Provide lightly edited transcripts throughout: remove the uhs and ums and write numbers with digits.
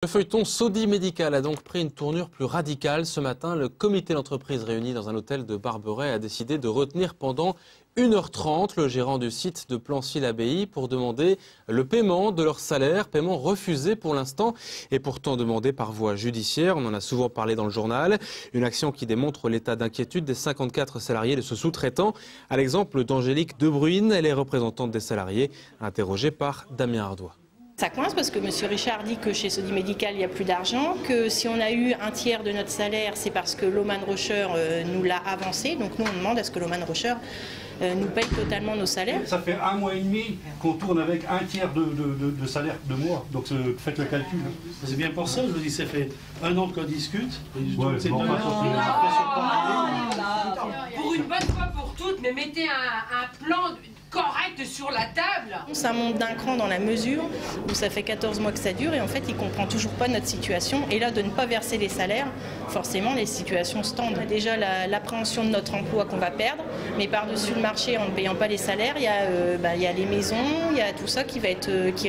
Le feuilleton Sodi Médical a donc pris une tournure plus radicale. Ce matin, le comité d'entreprise réuni dans un hôtel de Barberet a décidé de retenir pendant 1h30 le gérant du site de Plancy-l'Abbaye pour demander le paiement de leur salaire, paiement refusé pour l'instant et pourtant demandé par voie judiciaire. On en a souvent parlé dans le journal. Une action qui démontre l'état d'inquiétude des 54 salariés de ce sous-traitant. À l'exemple d'Angélique Debruyne, elle est représentante des salariés, interrogée par Damien Ardois. Ça coince parce que M. Richard dit que chez Sodi Médical, il n'y a plus d'argent, que si on a eu un tiers de notre salaire, c'est parce que Lohmann Rocher nous l'a avancé. Donc nous, on demande à ce que Lohmann Rocher nous paye totalement nos salaires. Ça fait 1 mois et demi qu'on tourne avec un tiers de salaire de mois. Donc faites le calcul. C'est bien pour ça, je vous dis, ça fait 1 an qu'on discute. Ouais, pour une bonne fois pour toutes, mais mettez un plan correct sur la table. Ça monte d'un cran dans la mesure où ça fait 14 mois que ça dure et en fait, il ne comprend toujours pas notre situation. Et là, de ne pas verser les salaires, forcément, les situations se tendent. Déjà, l'appréhension de notre emploi qu'on va perdre, mais par-dessus le marché, en ne payant pas les salaires, il y a les maisons, il y a tout ça qui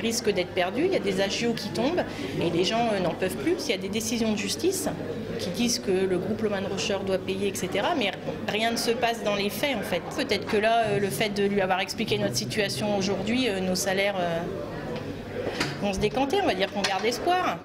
risque d'être perdu. Il y a des agios qui tombent et les gens n'en peuvent plus. Il y a des décisions de justice qui disent que le groupe Lohmann Rocher doit payer, etc. Mais rien ne se passe dans les faits, en fait. Peut-être que là, le fait de lui avoir expliqué notre situation aujourd'hui, nos salaires vont se décanter. On va dire qu'on garde espoir.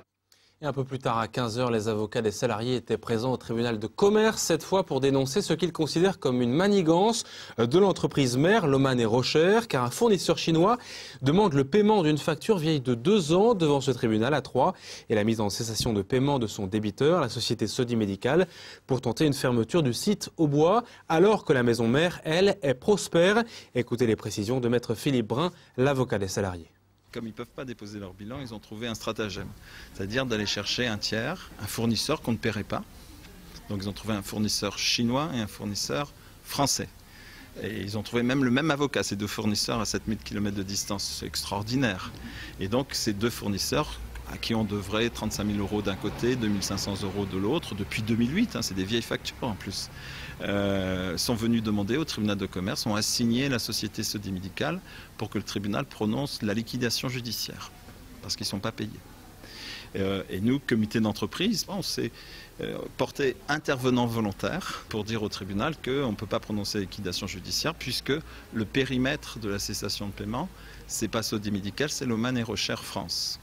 Et un peu plus tard, à 15h, les avocats des salariés étaient présents au tribunal de commerce, cette fois pour dénoncer ce qu'ils considèrent comme une manigance de l'entreprise mère, Lohmann Rocher, car un fournisseur chinois demande le paiement d'une facture vieille de 2 ans devant ce tribunal à Troyes et la mise en cessation de paiement de son débiteur, la société Sodi Médical, pour tenter une fermeture du site au bois, alors que la maison mère, elle, est prospère. Écoutez les précisions de maître Philippe Brun, l'avocat des salariés. Comme ils ne peuvent pas déposer leur bilan, ils ont trouvé un stratagème, c'est-à-dire d'aller chercher un tiers, un fournisseur qu'on ne paierait pas. Donc ils ont trouvé un fournisseur chinois et un fournisseur français. Et ils ont trouvé même le même avocat, ces deux fournisseurs à 7000 km de distance, c'est extraordinaire. Et donc ces deux fournisseurs, à qui on devrait 35 000 € d'un côté, 2 500 € de l'autre, depuis 2008, c'est des vieilles factures en plus, sont venus demander au tribunal de commerce, ont assigné la société Sodi Médical pour que le tribunal prononce la liquidation judiciaire, parce qu'ils ne sont pas payés. Et nous, comité d'entreprise, on s'est porté intervenant volontaire pour dire au tribunal qu'on ne peut pas prononcer la liquidation judiciaire puisque le périmètre de la cessation de paiement, ce n'est pas Sodi Médical, c'est Lohmann Rocher France.